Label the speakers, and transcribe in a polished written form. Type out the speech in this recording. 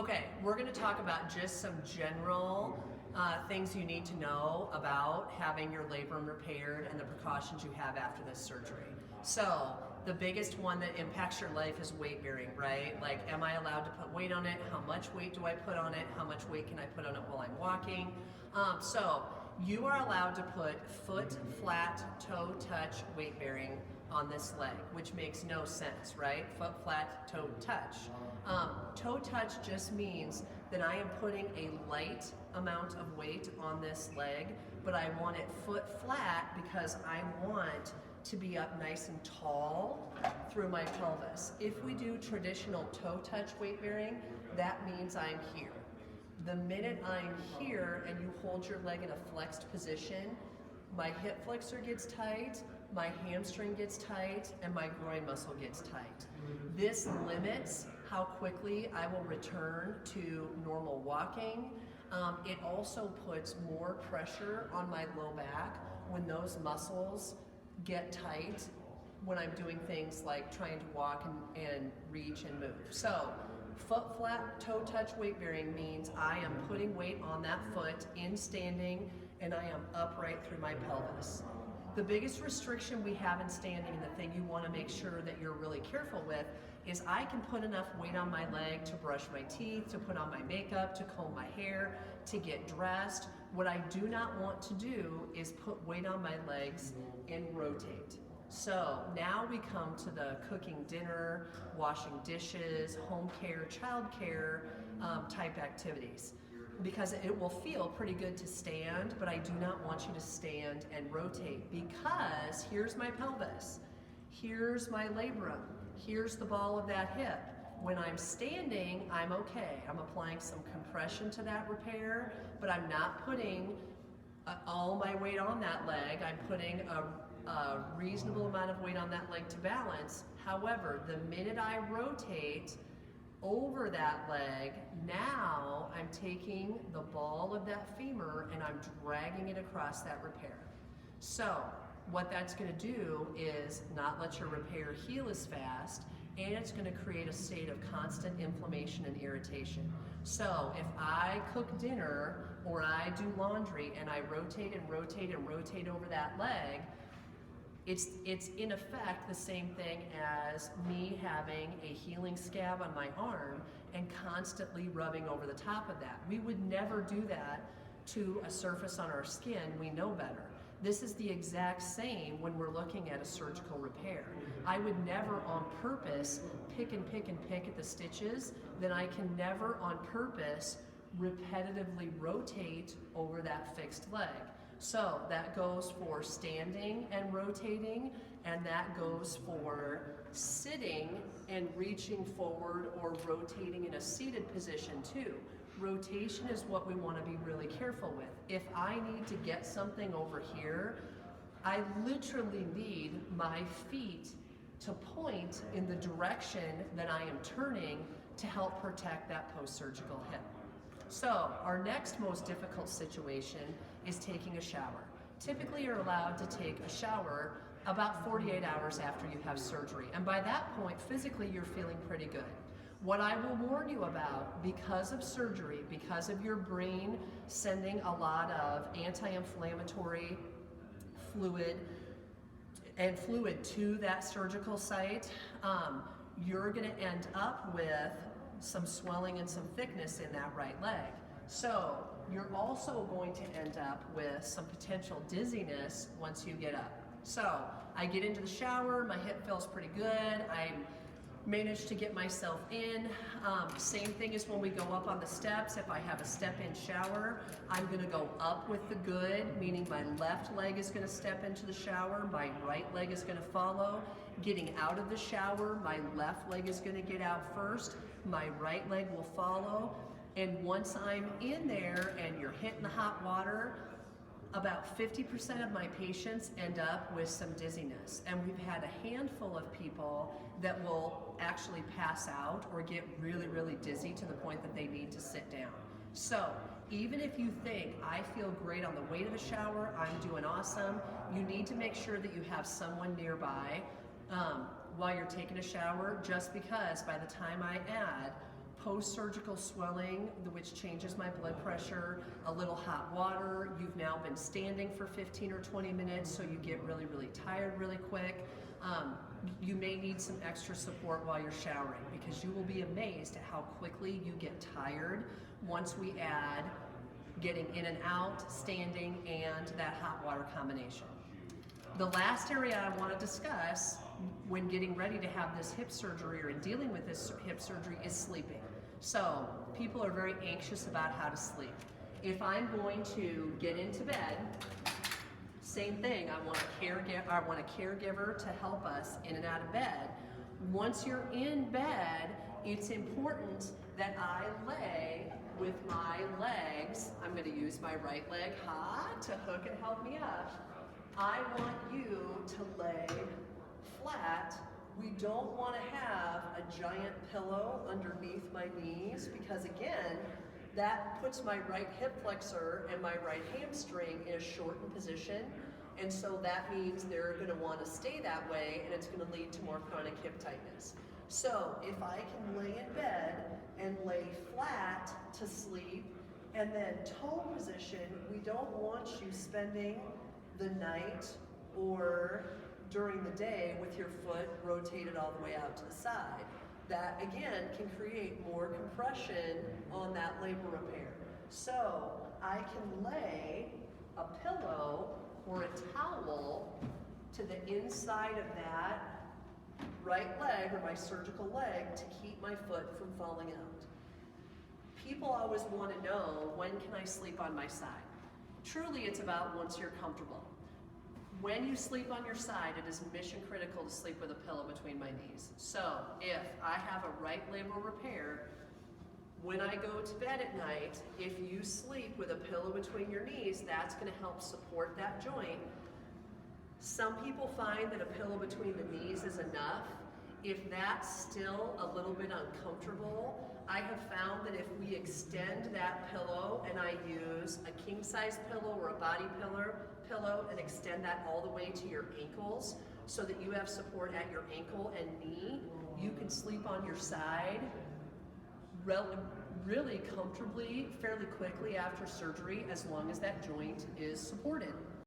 Speaker 1: Okay, we're going to talk about just some general things you need to know about having your labrum repaired and the precautions you have after this surgery. So, the biggest one that impacts your life is weight bearing, right? Like, am I allowed to put weight on it? How much weight do I put on it? How much weight can I put on it while I'm walking? So, you are allowed to put foot flat, toe touch weight bearing on this leg, which makes no sense, right? Foot flat, toe touch. Toe touch just means that I am putting a light amount of weight on this leg, but I want it foot flat because I want to be up nice and tall through my pelvis. If we do traditional toe touch weight bearing, that means I'm here. The minute I'm here and you hold your leg in a flexed position, my hip flexor gets tight, my hamstring gets tight, and my groin muscle gets tight. This limits how quickly I will return to normal walking. It also puts more pressure on my low back when those muscles get tight when I'm doing things like trying to walk and reach and move. So, foot flat, toe touch weight bearing means I am putting weight on that foot in standing and I am upright through my pelvis. The biggest restriction we have in standing, and the thing you want to make sure that you're really careful with, is I can put enough weight on my leg to brush my teeth, to put on my makeup, to comb my hair, to get dressed. What I do not want to do is put weight on my legs and rotate. So now we come to the cooking dinner, washing dishes, home care, child care type activities. Because it will feel pretty good to stand, but I do not want you to stand and rotate, because here's my pelvis, here's my labrum, here's the ball of that hip. When I'm standing, I'm okay. I'm applying some compression to that repair, but I'm not putting all my weight on that leg. I'm putting a reasonable amount of weight on that leg to balance. However, the minute I rotate over that leg, now I'm taking the ball of that femur and I'm dragging it across that repair. So what that's going to do is not let your repair heal as fast, and it's going to create a state of constant inflammation and irritation. So if I cook dinner or I do laundry and I rotate and rotate and rotate over that leg, it's in effect the same thing as me having a healing scab on my arm and constantly rubbing over the top of that. We would never do that to a surface on our skin. We know better. This is the exact same when we're looking at a surgical repair. I would never on purpose pick and pick and pick at the stitches, then I can never on purpose repetitively rotate over that fixed leg. So that goes for standing and rotating, and that goes for sitting and reaching forward or rotating in a seated position too. Rotation is what we want to be really careful with. If I need to get something over here, I literally need my feet to point in the direction that I am turning to help protect that post-surgical hip. So our next most difficult situation is taking a shower. Typically you're allowed to take a shower about 48 hours after you have surgery. And by that point, physically you're feeling pretty good. What I will warn you about, because of surgery, because of your brain sending a lot of anti-inflammatory fluid to that surgical site, you're gonna end up with some swelling and some thickness in that right leg. So you're also going to end up with some potential dizziness once you get up. So I get into the shower, my hip feels pretty good, I managed to get myself in. Same thing as when we go up on the steps. If I have a step-in shower, I'm gonna go up with the good, meaning my left leg is gonna step into the shower, my right leg is gonna follow. Getting out of the shower, my left leg is gonna get out first, my right leg will follow, and once I'm in there and you're hitting the hot water, about 50% of my patients end up with some dizziness. And we've had a handful of people that will actually pass out or get really, really dizzy to the point that they need to sit down. So even if you think, I feel great on the way to the shower, I'm doing awesome, you need to make sure that you have someone nearby while you're taking a shower, just because by the time I add post-surgical swelling, which changes my blood pressure, a little hot water. You've now been standing for 15 or 20 minutes, so you get really, really tired really quick. You may need some extra support while you're showering, because you will be amazed at how quickly you get tired once we add getting in and out, standing, and that hot water combination. The last area I want to discuss when getting ready to have this hip surgery or in dealing with this hip surgery is sleeping. So people are very anxious about how to sleep. If I'm going to get into bed, same thing, I want a caregiver to help us in and out of bed. Once you're in bed, it's important that I lay with my legs. I'm going to use my right leg to hook and help me up. I want you to lay flat. We don't want to have a giant pillow underneath my knees, because again, that puts my right hip flexor and my right hamstring in a shortened position, and so that means they're going to want to stay that way, and it's going to lead to more chronic hip tightness. So if I can lay in bed and lay flat to sleep, and then toe position, we don't want you spending the night or during the day with your foot rotated all the way out to the side. That again can create more compression on that labral repair. So I can lay a pillow or a towel to the inside of that right leg or my surgical leg to keep my foot from falling out. People always want to know, when can I sleep on my side? Truly, it's about once you're comfortable. When you sleep on your side, it is mission critical to sleep with a pillow between my knees. So if I have a right labral repair, when I go to bed at night, if you sleep with a pillow between your knees, that's going to help support that joint. Some people find that a pillow between the knees is enough. If that's still a little bit uncomfortable, I have found that if we extend that pillow and I use a king size pillow or a body pillow and extend that all the way to your ankles so that you have support at your ankle and knee, you can sleep on your side really comfortably, fairly quickly after surgery, as long as that joint is supported.